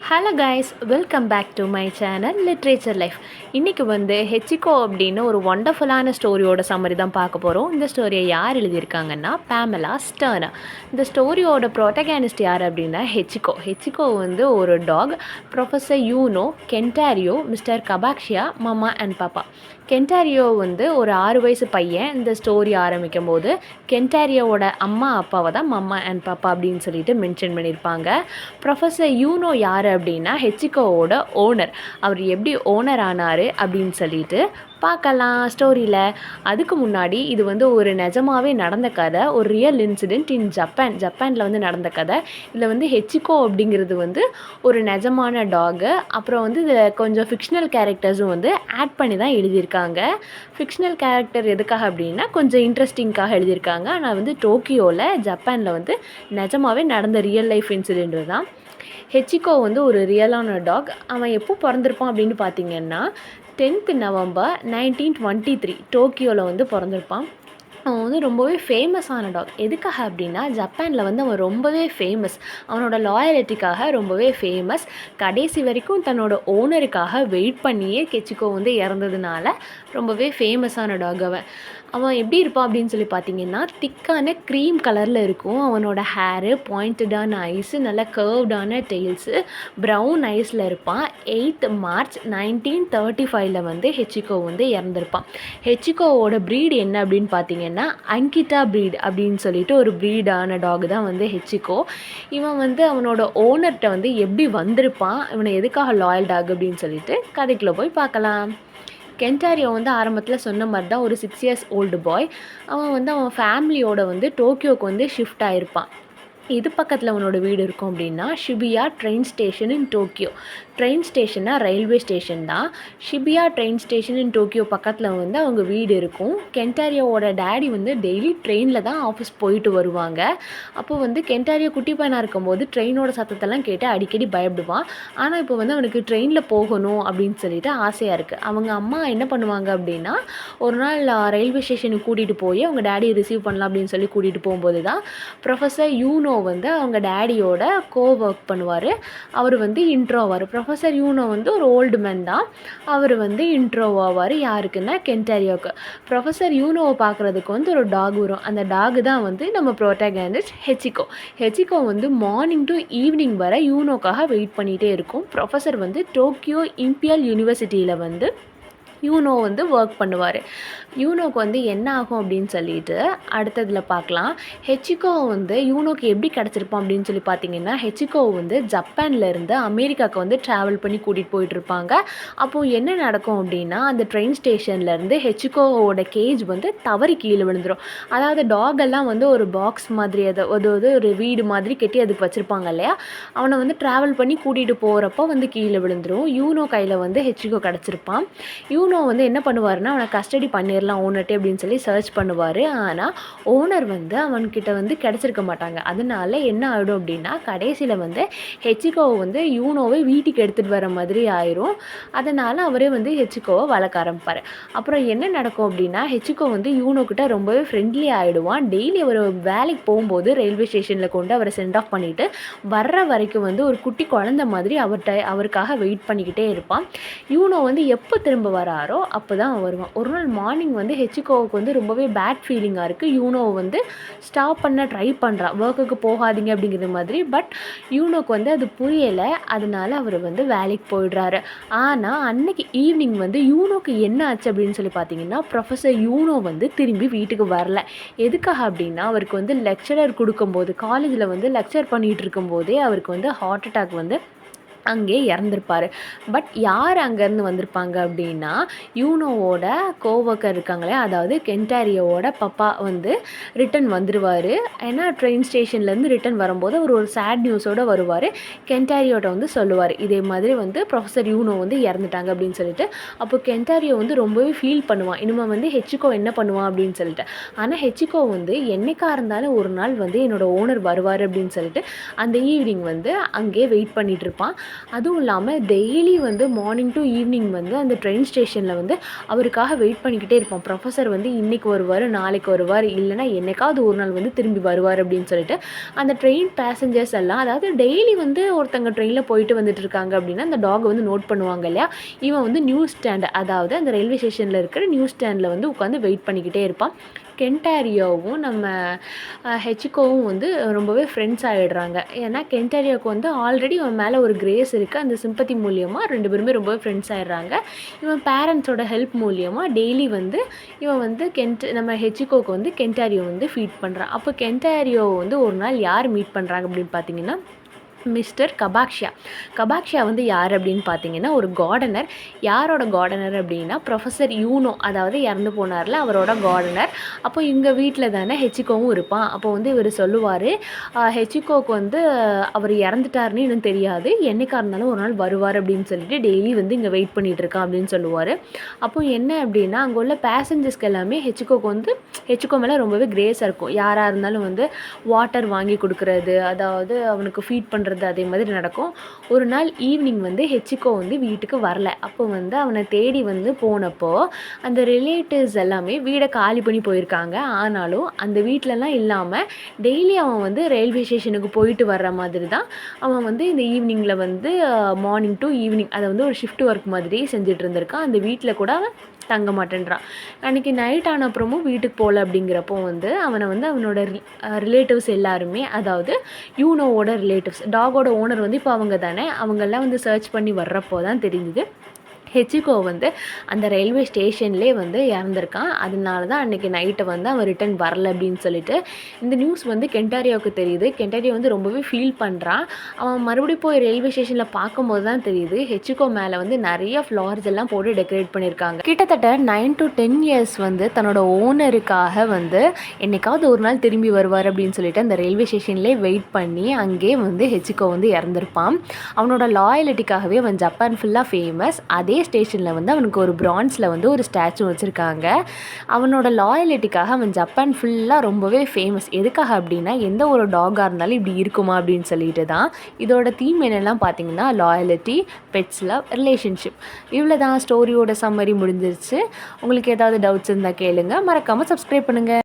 Hello guys, welcome back to my channel literature life. இன்றைக்கி Hachiko அப்படின்னு ஒரு ஒண்டர்ஃபுல்லான ஸ்டோரியோட summary தான் பார்க்க போகிறோம். இந்த ஸ்டோரியை யார் எழுதியிருக்காங்கன்னா பேமலா ஸ்டர்னர். இந்த ஸ்டோரியோட ப்ரோட்டகானிஸ்ட் யார் அப்படின்னா ஹெச்சிகோ. ஹெச்சிகோ ஒரு dog. Professor Ueno, Kentaro, mister கபாக்ஷியா, மம்மா அண்ட் பாப்பா. கென்டாரியோ ஒரு 6 வயசு பையன். இந்த ஸ்டோரி ஆரம்பிக்கும் போது கென்டாரியோவோட அம்மா அப்பாவை தான் மம்மா அண்ட் பாப்பா அப்படின்னு சொல்லிட்டு மென்ஷன் பண்ணியிருப்பாங்க. ப்ரொஃபஸர் யூனோ யார் அப்படின்னா ஹெச்சிகோவோட ஓனர். அவர் எப்படி ஓனர் ஆனார் அப்படின்னு சொல்லிட்டு பார்க்கலாம் ஸ்டோரியில். அதுக்கு முன்னாடி இது ஒரு நிஜமாகவே நடந்த கதை, ஒரு ரியல் இன்சிடெண்ட் இன் ஜப்பானில் நடந்த கதை. இதில் ஹெச்சிகோ அப்படிங்கிறது ஒரு நிஜமான டாகு. அப்புறம் இதில் கொஞ்சம் ஃபிக்ஷனல் கேரக்டர்ஸும் ஆட் பண்ணி தான் எழுதியிருக்காங்க. ஃபிக்ஷனல் கேரக்டர் எதுக்காக அப்படின்னா கொஞ்சம் இன்ட்ரெஸ்டிங்காக எழுதியிருக்காங்க. ஆனால் டோக்கியோவில் ஜப்பானில் நிஜமாகவே நடந்த ரியல் லைஃப் இன்சிடெண்ட் தான். ஹெச்சிகோ ஒரு ரியலான டாக். அவன் எப்போ பிறந்திருப்பான் அப்படின்னு பார்த்தீங்கன்னா 10th November 1923 டோக்கியோவில் பிறந்திருப்பான். அவன் ரொம்பவே ஃபேமஸான டாக். எதுக்காக அப்படின்னா ஜப்பானில் அவன் ரொம்பவே ஃபேமஸ். அவனோட லாயலிட்டிக்காக ரொம்பவே ஃபேமஸ். கடைசி வரைக்கும் தன்னோட ஓனருக்காக வெயிட் பண்ணியே ஹெச்சிகோ இறந்ததுனால ரொம்பவே ஃபேமஸான டாக் அவன் எப்படி இருப்பான் அப்படின்னு சொல்லி பார்த்தீங்கன்னா திக்கான க்ரீம் கலரில் இருக்கும். அவனோட ஹேரு, பாயிண்டடான ஐஸு, நல்ல கர்வ்டான டெய்ல்ஸு, ப்ரௌன் ஐஸில் இருப்பான். 8th March 1935 ஹெச்சிகோ இறந்துருப்பான். ஹெச்சிகோவோட ப்ரீடு என்ன அப்படின்னு பார்த்தீங்கன்னா அங்கிட்டா ப்ரீட் அப்படின்னு சொல்லிட்டு ஒரு ப்ரீடான டாக் தான் ஹெச்சிகோ. இவன் அவனோட ஓனர்கிட்ட எப்படி வந்திருப்பான், இவனை எதுக்காக லாயல் டாக் அப்படின்னு சொல்லிட்டு கதைக்குள்ளே போய் பார்க்கலாம். கென்டாரியோ ஆரம்பத்தில் சொன்ன மாதிரி தான் ஒரு 6 years old பாய். அவன் அவன் ஃபேமிலியோட டோக்கியோவுக்கு ஷிஃப்ட் ஆகிருப்பான். இது பக்கத்தில் அவனோட வீடு இருக்கும் அப்படின்னா Shibuya train station in Tokyo. ட்ரெயின் ஸ்டேஷன்னா ரயில்வே ஸ்டேஷன் தான். Shibuya train station in Tokyo பக்கத்தில் அவங்க வீடு இருக்கும். கென்டாரியோவோட டேடி டெய்லி ட்ரெயினில் தான் ஆஃபீஸ் போயிட்டு வருவாங்க. அப்போது கென்டாரியோ குட்டி பையனாக இருக்கும்போது ட்ரெயினோட சத்தத்தெல்லாம் கேட்டு அடிக்கடி பயப்படுவான். ஆனால் இப்போ அவனுக்கு ட்ரெயினில் போகணும் அப்படின்னு சொல்லிட்டு ஆசையாக இருக்குது. அவங்க அம்மா என்ன பண்ணுவாங்க அப்படின்னா ஒரு நாள் ரயில்வே ஸ்டேஷனுக்கு கூட்டிகிட்டு போய் அவங்க டேடியை ரிசீவ் பண்ணலாம் அப்படின்னு சொல்லி கூட்டிகிட்டு போகும்போது தான் ப்ரொஃபஸர் யூனோ அவங்க டேடியோட ஒர்க் பண்ணுவார். அவர் இன்ட்ரோ ஆவார். ப்ரொஃபஸர் யூனோ ஒரு ஓல்டு மேன் தான். அவர் இன்ட்ரோ ஆவார். யாருக்குன்னா கென்டாரியோவுக்கு. ப்ரொஃபஸர் யூனோவை பார்க்குறதுக்கு ஒரு டாக் வரும். அந்த டாக் தான் நம்ம ப்ரோட்டகானிஸ்ட் ஹெச்சிகோ. ஹெச்சிகோ மார்னிங் டு ஈவினிங் வரை யூனோக்காக வெயிட் பண்ணிகிட்டே இருக்கும். ப்ரொஃபஸர் டோக்கியோ இம்பியல் யூனிவர்சிட்டியில் யூனோ ஒர்க் பண்ணுவார். யூனோக்கு என்ன ஆகும் அப்படின்னு சொல்லிட்டு அடுத்ததில் பார்க்கலாம். ஹெச்சிகோ யூனோக்கு எப்படி கிடச்சிருப்பான் அப்படின்னு சொல்லி பார்த்தீங்கன்னா ஹெச்சிகோ ஜப்பான்லேருந்து அமெரிக்காவுக்கு ட்ராவல் பண்ணி கூட்டிகிட்டு போயிட்டுருப்பாங்க. அப்போது என்ன நடக்கும் அப்படின்னா அந்த ட்ரெயின் ஸ்டேஷன்லேருந்து ஹெச்சிகோவோட கேஜ் தவறி கீழே விழுந்துடும். அதாவது டாகெல்லாம் ஒரு பாக்ஸ் மாதிரி அதை ஒரு வீடு மாதிரி கட்டி அதுக்கு வச்சுருப்பாங்க இல்லையா, அவனை ட்ராவல் பண்ணி கூட்டிகிட்டு போகிறப்போ கீழே விழுந்துடும். யூனோ கையில் ஹெச்சிகோ கிடச்சிருப்பான். யூனோ என்ன பண்ணுவார்னா அவனை கஸ்டடி பண்ணிடலாம் ஓனர்ட்டே அப்படின்னு சொல்லி சர்ச் பண்ணுவார். ஆனால் ஓனர் அவன்கிட்ட கிடச்சிருக்க மாட்டாங்க. அதனால என்ன ஆகிடும் அப்படின்னா கடைசியில் ஹெச்சிகோவை யூனோவை வீட்டுக்கு எடுத்துகிட்டு வர மாதிரி ஆயிரும். அதனால் அவரே ஹெச்சிகோவை வளர்க்க ஆரம்பிப்பார். அப்புறம் என்ன நடக்கும் அப்படின்னா ஹெச்சிகோ யூனோக்கிட்ட ரொம்பவே ஃப்ரெண்ட்லி ஆகிடுவான். டெய்லி அவர் வேலைக்கு போகும்போது ரயில்வே ஸ்டேஷனில் கொண்டு அவரை சென்ட் ஆஃப் பண்ணிவிட்டு வர்ற வரைக்கும் ஒரு குட்டி குழந்தை மாதிரி அவருக்காக வெயிட் பண்ணிக்கிட்டே இருப்பான். யூனோ எப்போ திரும்ப வராரோ அப்போ தான் வருவான். ஒரு நாள் மார்னிங் ஹெச்சிகோவுக்கு ரொம்பவே பேட் ஃபீலிங்காக இருக்குது. யூனோவை ஸ்டாப் பண்ண ட்ரை பண்ணுறான், ஒர்க்குக்கு போகாதீங்க அப்படிங்கிற மாதிரி. பட் யூனோக்கு அது புரியலை. அதனால அவர் வேலைக்கு போயிடுறாரு. ஆனால் அன்னைக்கு ஈவினிங் யூனோக்கு என்ன ஆச்சு அப்படின்னு சொல்லி பார்த்தீங்கன்னா ப்ரொஃபஸர் யூனோ திரும்பி வீட்டுக்கு வரல. எதுக்காக அப்படின்னா அவருக்கு லெக்சரர் கொடுக்கும்போது காலேஜில் லெக்சர் பண்ணிகிட்டு இருக்கும்போதே அவருக்கு ஹார்ட் அட்டாக் அங்கே இறந்துருப்பார். பட் யார் அங்கேருந்து வந்திருப்பாங்க அப்படின்னா யூனோவோட கோவர்க்கர் இருக்காங்களே, அதாவது கென்டாரியோவோட பப்பா ரிட்டன் வந்துடுவார். ஏன்னா ட்ரெயின் ஸ்டேஷன்லேருந்து ரிட்டன் வரும்போது அவர் ஒரு சேட் நியூஸோடு வருவார். கென்டாரியோட சொல்லுவார் இதே மாதிரி ப்ரொஃபஸர் யூனோ இறந்துட்டாங்க அப்படின்னு சொல்லிட்டு. அப்போ கென்டாரியோ ரொம்பவே ஃபீல் பண்ணுவான். இனிமேல் ஹெச்சிகோ என்ன பண்ணுவான் அப்படின்னு சொல்லிட்டு. ஆனால் ஹெச்சிகோ என்னைக்காக இருந்தாலும் ஒரு நாள் என்னோடய ஓனர் வருவார் அப்படின்னு சொல்லிட்டு அந்த ஈவினிங் அங்கேயே வெயிட் பண்ணிகிட்டு இருப்பான். அதுவும் இல்லாமல் டெய்லி வந்து மார்னிங் டு ஈவினிங் வந்து அந்த ட்ரெயின் ஸ்டேஷனில் வந்து அவருக்காக வெயிட் பண்ணிக்கிட்டே இருப்பான். ப்ரொஃபஸர் வந்து இன்றைக்கி வருவார், நாளைக்கு வருவார், இல்லைனா என்னைக்காவது ஒரு நாள் வந்து திரும்பி வருவார் அப்படின்னு சொல்லிட்டு அந்த ட்ரெயின் பேசஞ்சர்ஸ் எல்லாம், அதாவது டெய்லி வந்து ஒருத்தங்க ட்ரெயினில் போயிட்டு வந்துட்டு இருக்காங்க அப்படின்னா அந்த டாகை வந்து நோட் பண்ணுவாங்க இல்லையா. இவன் வந்து நியூஸ் ஸ்டாண்ட், அதாவது அந்த ரயில்வே ஸ்டேஷனில் இருக்கிற நியூஸ் ஸ்டாண்டில் வந்து உட்காந்து வெயிட் பண்ணிக்கிட்டே இருப்பான். கென்டாரியோவும் நம்ம ஹெச்சிகோவும் வந்து ரொம்பவே ஃப்ரெண்ட்ஸ் ஆகிடுறாங்க. ஏன்னா கென்டாரியோவுக்கு வந்து ஆல்ரெடி அவன் மேலே ஒரு கிரேஸ் இருக்குது. அந்த சிம்பத்தி மூலியமாக 2 பேருமே ரொம்பவே ஃப்ரெண்ட்ஸ் ஆகிடுறாங்க. இவன் பேரண்ட்ஸோட ஹெல்ப் மூலியமாக டெய்லி வந்து இவன் வந்து நம்ம ஹெச்சிகோவுக்கு வந்து கென்டாரியோ வந்து ஃபீட் பண்ணுறான். அப்போ கென்டாரியோ வந்து ஒரு நாள் யார் மீட் பண்ணுறாங்க அப்படின்னு பார்த்தீங்கன்னா மிஸ்டர் கபாக்ஷியா. கபாக்ஷியா வந்து யார் அப்படின்னு பார்த்தீங்கன்னா ஒரு கார்டனர். யாரோட கார்டனர் அப்படின்னா ப்ரொஃபஸர் யூனோ, அதாவது இறந்து போனார்ல அவரோட கார்டனர். அப்போ இவங்க வீட்டில் தானே ஹெச்சிகோவும் இருப்பான். அப்போ வந்து இவர் சொல்லுவார், ஹெச்சிகோவுக்கு வந்து அவர் இறந்துட்டாருன்னு இன்னும் தெரியாது, என்னைக்காக இருந்தாலும் ஒரு நாள் வருவார் அப்படின்னு சொல்லிட்டு டெய்லி வந்து இங்கே வெயிட் பண்ணிகிட்டு இருக்கான் அப்படின்னு சொல்லுவார். அப்போ என்ன அப்படின்னா அங்கே உள்ள பேசஞ்சர்ஸ்க்கு எல்லாமே ஹெச்சிகோ மேலே ரொம்பவே கிரேஸாக இருக்கும். யாராக இருந்தாலும் வந்து வாட்டர் வாங்கி கொடுக்குறது, அதாவது அவனுக்கு ஃபீட் பண்ணுறது, அதே மாதிரி நடக்கும். ஒரு நாள் ஈவினிங் வந்து ஹெச்சிகோ வந்து வீட்டுக்கு வரல. அப்போ வந்து அவனை தேடி வந்து போனப்போ அந்த ரிலேட்டிவ்ஸ் எல்லாமே வீடை காலி பண்ணி போயிருக்காங்க. ஆனாலும் அந்த வீட்டிலலாம் இல்லாமல் டெய்லி அவன் வந்து ரயில்வே ஸ்டேஷனுக்கு போயிட்டு வர்ற மாதிரி தான் அவன் வந்து இந்த ஈவினிங்கில் வந்து மார்னிங் டு ஈவினிங் அதை வந்து ஒரு ஷிஃப்ட் ஒர்க் மாதிரி செஞ்சுட்டு இருந்திருக்கான். அந்த வீட்டில் கூட அவன் தங்க மாட்டேன்றான். அன்றைக்கி நைட் ஆன அப்புறமும் வீட்டுக்கு போகல. அப்படிங்கிறப்போ வந்து அவனை வந்து அவனோட ரிலேட்டிவ்ஸ் எல்லாருமே, அதாவது யூனோவோட ரிலேட்டிவ்ஸ், டாகோட ஓனர் வந்து இப்போ அவங்க தானே, அவங்கெல்லாம் வந்து சர்ச் பண்ணி வர்றப்போ தான் தெரிஞ்சுது ஹெச்சிகோ வந்து அந்த ரயில்வே ஸ்டேஷன்லேயே வந்து இறந்துருக்கான். அதனால தான் அன்றைக்கி நைட்டை வந்து அவன் ரிட்டன் வரல அப்படின்னு சொல்லிட்டு இந்த நியூஸ் வந்து கென்டாரியோவுக்கு தெரியுது. கென்டாரியோ வந்து ரொம்பவே ஃபீல் பண்ணுறான். அவன் மறுபடியும் போய் ரயில்வே ஸ்டேஷனில் பார்க்கும்போது தான் தெரியுது ஹெச்சிகோ மேலே வந்து நிறைய ஃப்ளார்ஸ் எல்லாம் போட்டு டெக்கரேட் பண்ணியிருக்காங்க. கிட்டத்தட்ட 9 to 10 இயர்ஸ் வந்து தன்னோட ஓனருக்காக வந்து என்னைக்காவது ஒரு நாள் திரும்பி வருவார் அப்படின்னு சொல்லிட்டு அந்த ரயில்வே ஸ்டேஷன்லேயே வெயிட் பண்ணி அங்கேயே வந்து ஹெச்சிகோ வந்து இறந்துருப்பான். அவனோட லாயலிட்டிக்காகவே அவன் ஜப்பான் ஃபுல்லாக ஃபேமஸ். அதே ஸ்டேஷனில் வந்து அவனுக்கு ஒரு பிரான்ஸில் வந்து ஒரு ஸ்டாச்சு வச்சுருக்காங்க. அவனோட லாயலிட்டிக்காக அவன் ஜப்பான் ஃபுல்லாக ரொம்பவே ஃபேமஸ். எதுக்காக அப்படின்னா எந்த ஒரு டாகாக இருந்தாலும் இப்படி இருக்குமா அப்படின்னு சொல்லிட்டு தான். இதோட தீம் என்னெல்லாம் பார்த்தீங்கன்னா லாயலிட்டி, பெட்ஸ் லவ், ரிலேஷன்ஷிப். இவ்வளோ தான் ஸ்டோரியோட சம்மரி முடிஞ்சிருச்சு. உங்களுக்கு ஏதாவது டவுட்ஸ் இருந்தால் கேளுங்க. மறக்காமல் சப்ஸ்கிரைப் பண்ணுங்கள்.